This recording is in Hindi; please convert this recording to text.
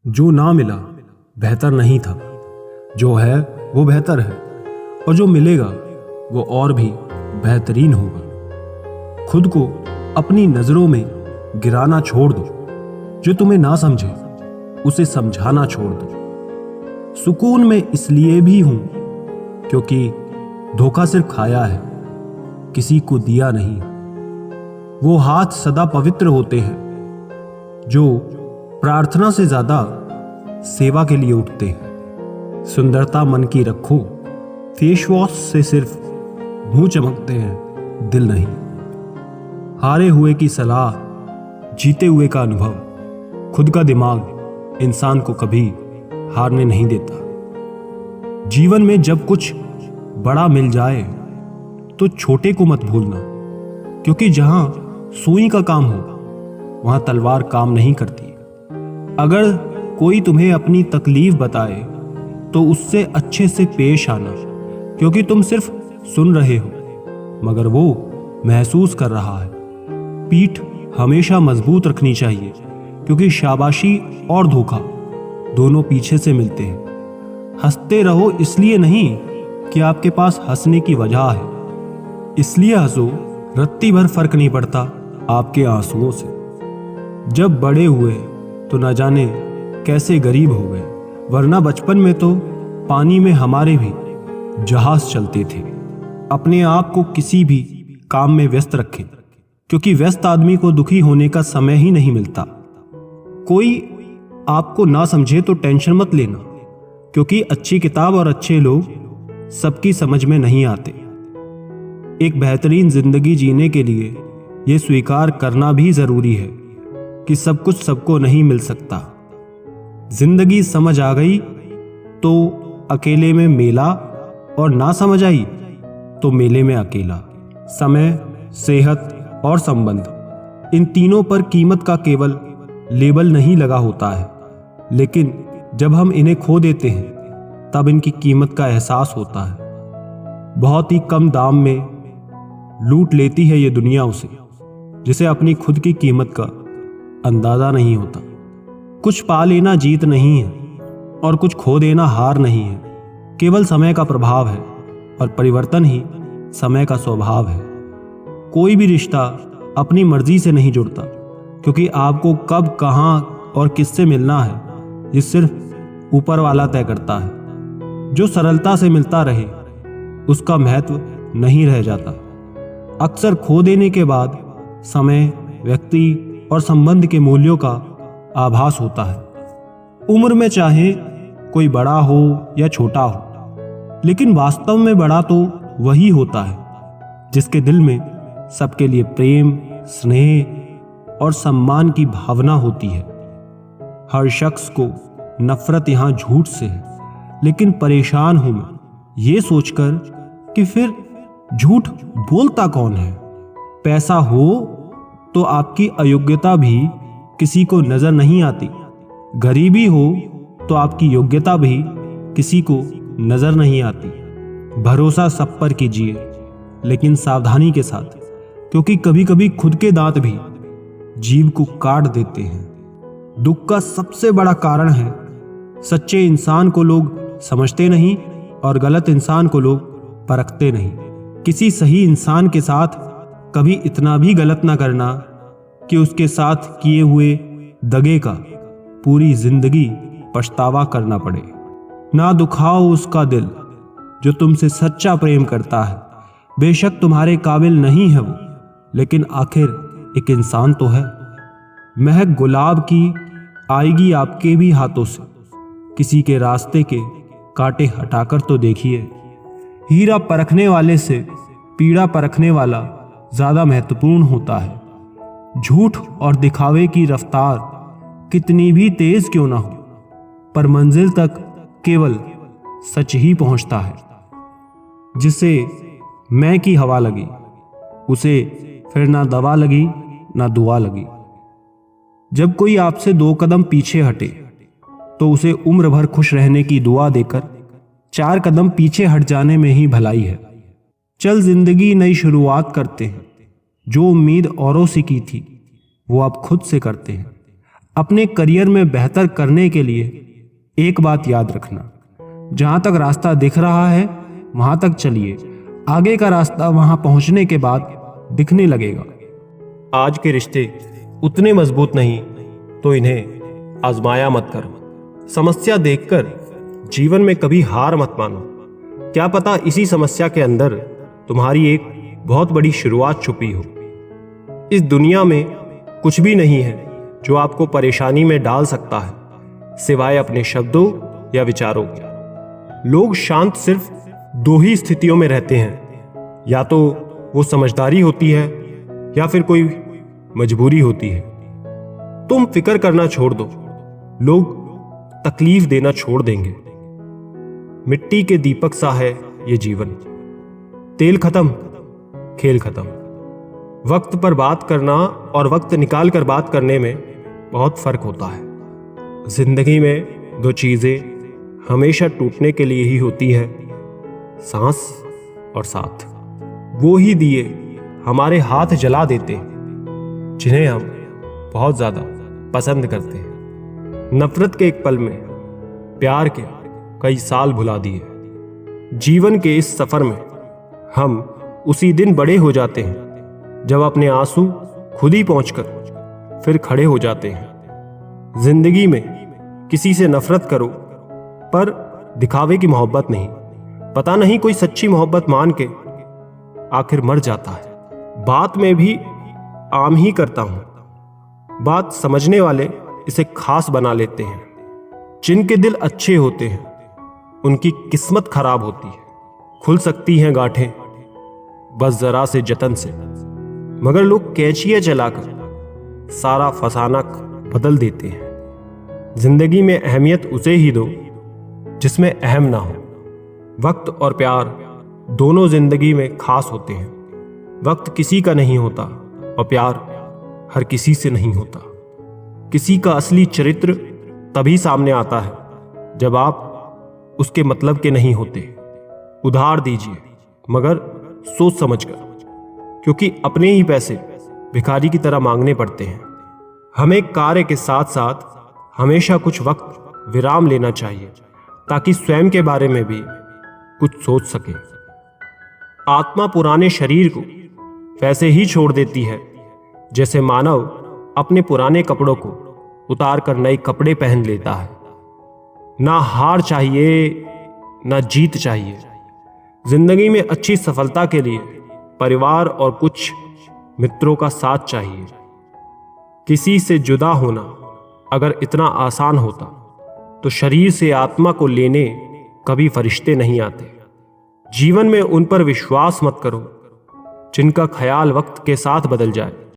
जो ना मिला बेहतर नहीं था, जो है वो बेहतर है, और जो मिलेगा वो और भी बेहतरीन होगा। खुद को अपनी नजरों में गिराना छोड़ दो। जो तुम्हें ना समझे उसे समझाना छोड़ दो। सुकून में इसलिए भी हूं क्योंकि धोखा सिर्फ खाया है, किसी को दिया नहीं। वो हाथ सदा पवित्र होते हैं जो प्रार्थना से ज्यादा सेवा के लिए उठते हैं। सुंदरता मन की रखो, फेस वॉश से सिर्फ मुंह चमकते हैं, दिल नहीं। हारे हुए की सलाह, जीते हुए का अनुभव। खुद का दिमाग इंसान को कभी हारने नहीं देता। जीवन में जब कुछ बड़ा मिल जाए तो छोटे को मत भूलना, क्योंकि जहां सुई का काम हो वहां तलवार काम नहीं करती। अगर कोई तुम्हें अपनी तकलीफ बताए तो उससे अच्छे से पेश आना, क्योंकि तुम सिर्फ सुन रहे हो मगर वो महसूस कर रहा है। पीठ हमेशा मजबूत रखनी चाहिए, क्योंकि शाबाशी और धोखा दोनों पीछे से मिलते हैं। हंसते रहो इसलिए नहीं कि आपके पास हंसने की वजह है, इसलिए हंसो रत्ती भर फर्क नहीं पड़ता आपके आंसुओं से। जब बड़े हुए तो न जाने कैसे गरीब हो गए, वरना बचपन में तो पानी में हमारे भी जहाज चलते थे। अपने आप को किसी भी काम में व्यस्त रखें, क्योंकि व्यस्त आदमी को दुखी होने का समय ही नहीं मिलता। कोई आपको ना समझे तो टेंशन मत लेना, क्योंकि अच्छी किताब और अच्छे लोग सबकी समझ में नहीं आते। एक बेहतरीन जिंदगी जीने के लिए यह स्वीकार करना भी जरूरी है कि सब कुछ सबको नहीं मिल सकता। जिंदगी समझ आ गई तो अकेले में मेला, और ना समझ आई तो मेले में अकेला। समय, सेहत और संबंध, इन तीनों पर कीमत का केवल लेबल नहीं लगा होता है, लेकिन जब हम इन्हें खो देते हैं तब इनकी कीमत का एहसास होता है। बहुत ही कम दाम में लूट लेती है ये दुनिया उसे, जिसे अपनी खुद की कीमत का अंदाजा नहीं होता। कुछ पा लेना जीत नहीं है और कुछ खो देना हार नहीं है, केवल समय का प्रभाव है, और परिवर्तन ही समय का स्वभाव है। कोई भी रिश्ता अपनी मर्जी से नहीं जुड़ता, क्योंकि आपको कब, कहां और किससे मिलना है ये सिर्फ ऊपर वाला तय करता है। जो सरलता से मिलता रहे उसका महत्व नहीं रह जाता। अक्सर खो देने के बाद समय, व्यक्ति और संबंध के मूल्यों का आभास होता है। उम्र में चाहे कोई बड़ा हो या छोटा हो, लेकिन वास्तव में बड़ा तो वही होता है जिसके दिल में सबके लिए प्रेम, स्नेह और सम्मान की भावना होती है। हर शख्स को नफरत यहां झूठ से है, लेकिन परेशान हूं मैं ये सोचकर कि फिर झूठ बोलता कौन है। पैसा हो तो आपकी अयोग्यता भी किसी को नजर नहीं आती, गरीबी हो तो आपकी योग्यता भी किसी को नजर नहीं आती। भरोसा सब पर कीजिए, लेकिन सावधानी के साथ, क्योंकि कभी कभी खुद के दांत भी जीभ को काट देते हैं। दुख का सबसे बड़ा कारण है सच्चे इंसान को लोग समझते नहीं और गलत इंसान को लोग परखते नहीं। किसी सही इंसान के साथ कभी इतना भी गलत ना करना कि उसके साथ किए हुए दगे का पूरी जिंदगी पछतावा करना पड़े। ना दुखाओ उसका दिल जो तुमसे सच्चा प्रेम करता है। बेशक तुम्हारे काबिल नहीं है वो, लेकिन आखिर एक इंसान तो है। महक गुलाब की आएगी आपके भी हाथों से, किसी के रास्ते के कांटे हटाकर तो देखिए। हीरा परखने वाले से पीड़ा परखने वाला ज्यादा महत्वपूर्ण होता है। झूठ और दिखावे की रफ्तार कितनी भी तेज क्यों ना हो, पर मंजिल तक केवल सच ही पहुंचता है। जिसे मैं की हवा लगी उसे फिर ना दवा लगी ना दुआ लगी। जब कोई आपसे 2 कदम पीछे हटे तो उसे उम्र भर खुश रहने की दुआ देकर 4 कदम पीछे हट जाने में ही भलाई है। चल जिंदगी नई शुरुआत करते हैं, जो उम्मीद औरों से की थी वो आप खुद से करते हैं। अपने करियर में बेहतर करने के लिए एक बात याद रखना, जहां तक रास्ता दिख रहा है वहां तक चलिए, आगे का रास्ता वहां पहुंचने के बाद दिखने लगेगा। आज के रिश्ते उतने मजबूत नहीं तो इन्हें आजमाया मत करो। समस्या देखकर जीवन में कभी हार मत मानो। क्या पता इसी समस्या के अंदर तुम्हारी एक बहुत बड़ी शुरुआत छुपी हो। इस दुनिया में कुछ भी नहीं है जो आपको परेशानी में डाल सकता है सिवाय अपने शब्दों या विचारों के। लोग शांत सिर्फ दो ही स्थितियों में रहते हैं, या तो वो समझदारी होती है या फिर कोई मजबूरी होती है। तुम फिक्र करना छोड़ दो, लोग तकलीफ देना छोड़ देंगे। मिट्टी के दीपक सा है ये जीवन, तेल खत्म खेल खत्म। वक्त पर बात करना और वक्त निकाल कर बात करने में बहुत फर्क होता है। जिंदगी में दो चीजें हमेशा टूटने के लिए ही होती है, सांस और साथ। वो ही दिए हमारे हाथ जला देते हैं जिन्हें हम बहुत ज्यादा पसंद करते हैं। नफरत के एक पल में प्यार के कई साल भुला दिए। जीवन के इस सफर में हम उसी दिन बड़े हो जाते हैं जब अपने आंसू खुद ही पहुंचकर फिर खड़े हो जाते हैं। जिंदगी में किसी से नफरत करो पर दिखावे की मोहब्बत नहीं। पता नहीं कोई सच्ची मोहब्बत मान के आखिर मर जाता है। बात में भी आम ही करता हूं, बात समझने वाले इसे खास बना लेते हैं। जिनके दिल अच्छे होते हैं उनकी किस्मत खराब होती है। खुल सकती हैं गांठें बस जरा से जतन से, मगर लोग कैंचियां चलाकर सारा फसाना बदल देते हैं। जिंदगी में अहमियत उसे ही दो जिसमें अहम ना हो। वक्त और प्यार दोनों जिंदगी में खास होते हैं। वक्त किसी का नहीं होता और प्यार हर किसी से नहीं होता। किसी का असली चरित्र तभी सामने आता है जब आप उसके मतलब के नहीं होते। उधार दीजिए मगर सोच समझकर, क्योंकि अपने ही पैसे भिखारी की तरह मांगने पड़ते हैं। हमें कार्य के साथ साथ हमेशा कुछ वक्त विराम लेना चाहिए ताकि स्वयं के बारे में भी कुछ सोच सके। आत्मा पुराने शरीर को वैसे ही छोड़ देती है जैसे मानव अपने पुराने कपड़ों को उतार कर नए कपड़े पहन लेता है। ना हार चाहिए ना जीत चाहिए। जिंदगी में अच्छी सफलता के लिए परिवार और कुछ मित्रों का साथ चाहिए। किसी से जुदा होना अगर इतना आसान होता तो शरीर से आत्मा को लेने कभी फरिश्ते नहीं आते। जीवन में उन पर विश्वास मत करो जिनका ख्याल वक्त के साथ बदल जाए।